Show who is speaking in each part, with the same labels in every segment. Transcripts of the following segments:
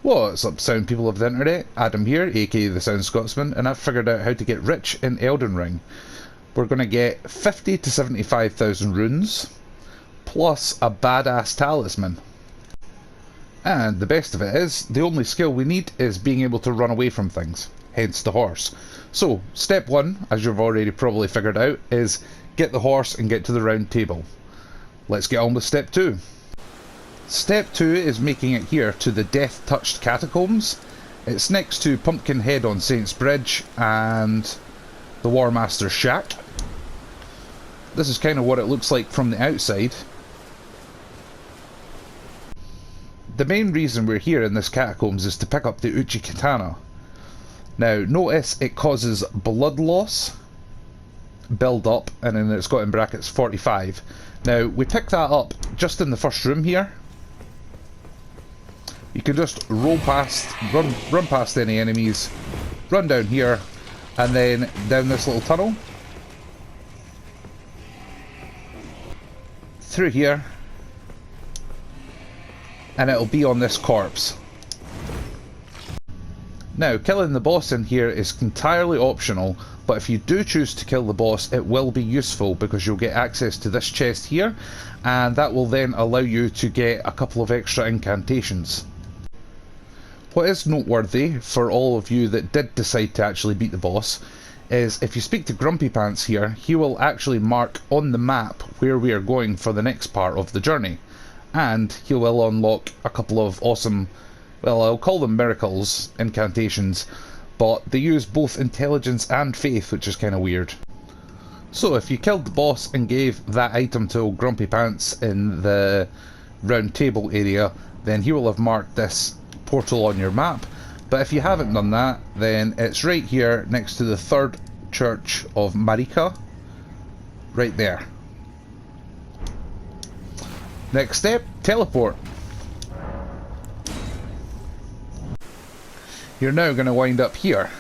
Speaker 1: What's up, sound people of the internet? Adam here, aka the Sound Scotsman, and I've figured out how to get rich in Elden Ring. We're going to get 50 to 75,000 runes, plus a badass talisman. And the best of it is, the only skill we need is being able to run away from things, hence the horse. So, step one, as you've already probably figured out, is get the horse and get to the round table. Let's get on with step two. Step 2 is making it here to the death-touched Catacombs. It's next to Pumpkinhead on Saint's Bridge and the War Master's shack. This is kind of what it looks like from the outside. The main reason we're here in this Catacombs is to pick up the Uchi Katana. Now notice it causes blood loss, build up, and then it's got in brackets 45. Now we pick that up just in the first room here. You can just roll past, run past any enemies, run down here, and then down this little tunnel, through here, and it'll be on this corpse. Now, killing the boss in here is entirely optional, but if you do choose to kill the boss, it will be useful because you'll get access to this chest here, and that will then allow you to get a couple of extra incantations. What is noteworthy for all of you that did decide to actually beat the boss is if you speak to Grumpy Pants here, he will actually mark on the map where we are going for the next part of the journey, and he will unlock a couple of awesome, well, I'll call them miracles, incantations, but they use both intelligence and faith, which is kind of weird. So if you killed the boss and gave that item to old Grumpy Pants in the round table area, then he will have marked this portal on your map. But if you haven't done that, then it's right here next to the third church of Marika, right there. Next step, teleport. You're now going to wind up here.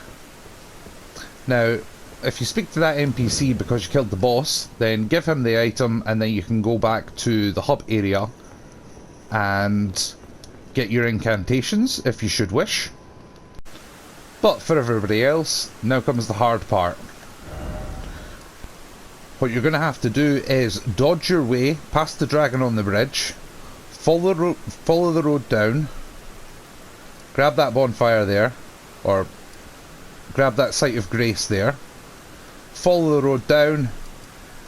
Speaker 1: Now if you speak to that NPC because you killed the boss, then give him the item and then you can go back to the hub area and get your incantations if you should wish. But for everybody else, now comes the hard part. What you're going to have to do is dodge your way past the dragon on the bridge, follow the road down, grab that bonfire there, or grab that site of grace there, follow the road down,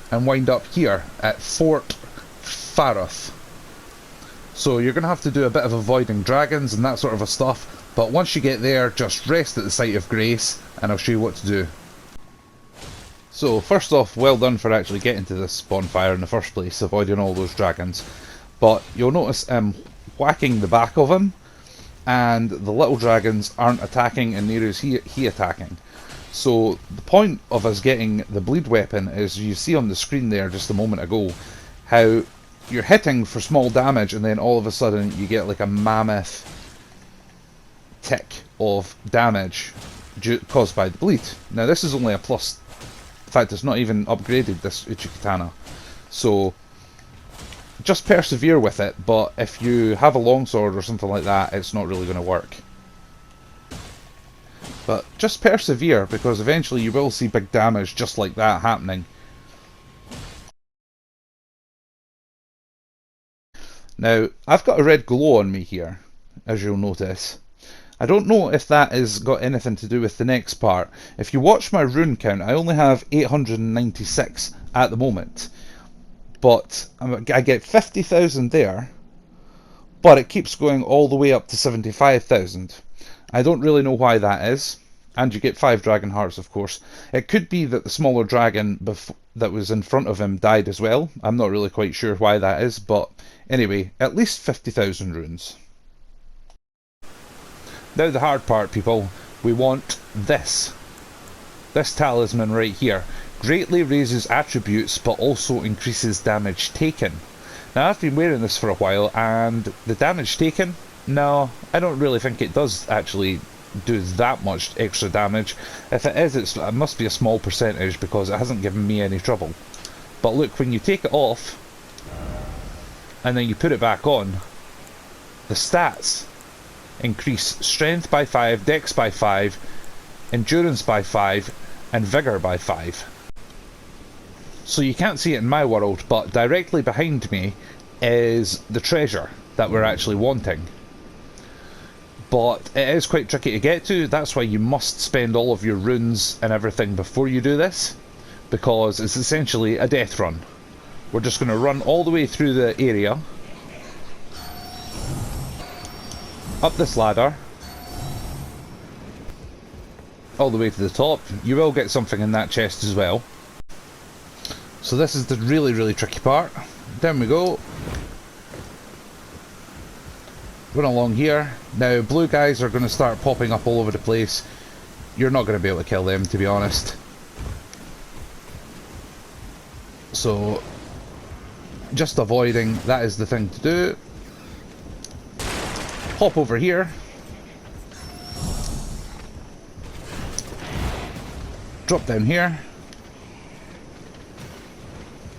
Speaker 1: and wind up here at Fort Faroth. So you're going to have to do a bit of avoiding dragons and that sort of a stuff, but once you get there, just rest at the site of grace and I'll show you what to do. So first off, well done for actually getting to this bonfire in the first place, avoiding all those dragons. But you'll notice whacking the back of him, and the little dragons aren't attacking and neither is he attacking. So the point of us getting the bleed weapon is, you see on the screen there just a moment ago, how you're hitting for small damage and then all of a sudden you get like a mammoth tick of damage caused by the bleed. Now this is only a plus, in fact it's not even upgraded, this Uchi Katana. So just persevere with it, but if you have a longsword or something like that, it's not really going to work. But just persevere, because eventually you will see big damage just like that happening. Now, I've got a red glow on me here, as you'll notice. I don't know if that has got anything to do with the next part. If you watch my rune count, I only have 896 at the moment. But I get 50,000 there, but it keeps going all the way up to 75,000. I don't really know why that is. And you get 5 dragon hearts, of course. It could be that the smaller dragon that was in front of him died as well. I'm not really quite sure why that is, but anyway, at least 50,000 runes. Now the hard part, people. We want this. This talisman right here. Greatly raises attributes, but also increases damage taken. Now I've been wearing this for a while, and the damage taken, no, I don't really think it does actually do that much extra damage. If it is, it must be a small percentage because it hasn't given me any trouble. But look, when you take it off and then you put it back on, the stats increase strength by 5, dex by 5, endurance by 5, and vigour by 5. So you can't see it in my world, but directly behind me is the treasure that we're actually wanting. But it is quite tricky to get to, that's why you must spend all of your runes and everything before you do this, because it's essentially a death run. We're just going to run all the way through the area, up this ladder, all the way to the top. You will get something in that chest as well. So this is the really, really tricky part. Down we go. Run along here. Now, blue guys are going to start popping up all over the place. You're not going to be able to kill them, to be honest. So, just avoiding, that is the thing to do. Hop over here. Drop down here.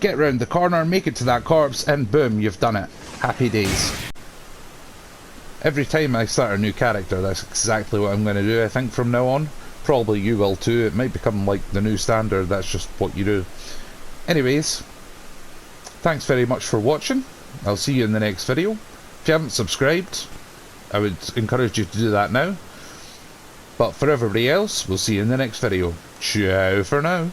Speaker 1: Get round the corner, make it to that corpse, and boom, you've done it. Happy days. Every time I start a new character, that's exactly what I'm going to do, I think, from now on. Probably you will too. It might become like the new standard, that's just what you do. Anyways, thanks very much for watching. I'll see you in the next video. If you haven't subscribed, I would encourage you to do that now. But for everybody else, we'll see you in the next video. Ciao for now.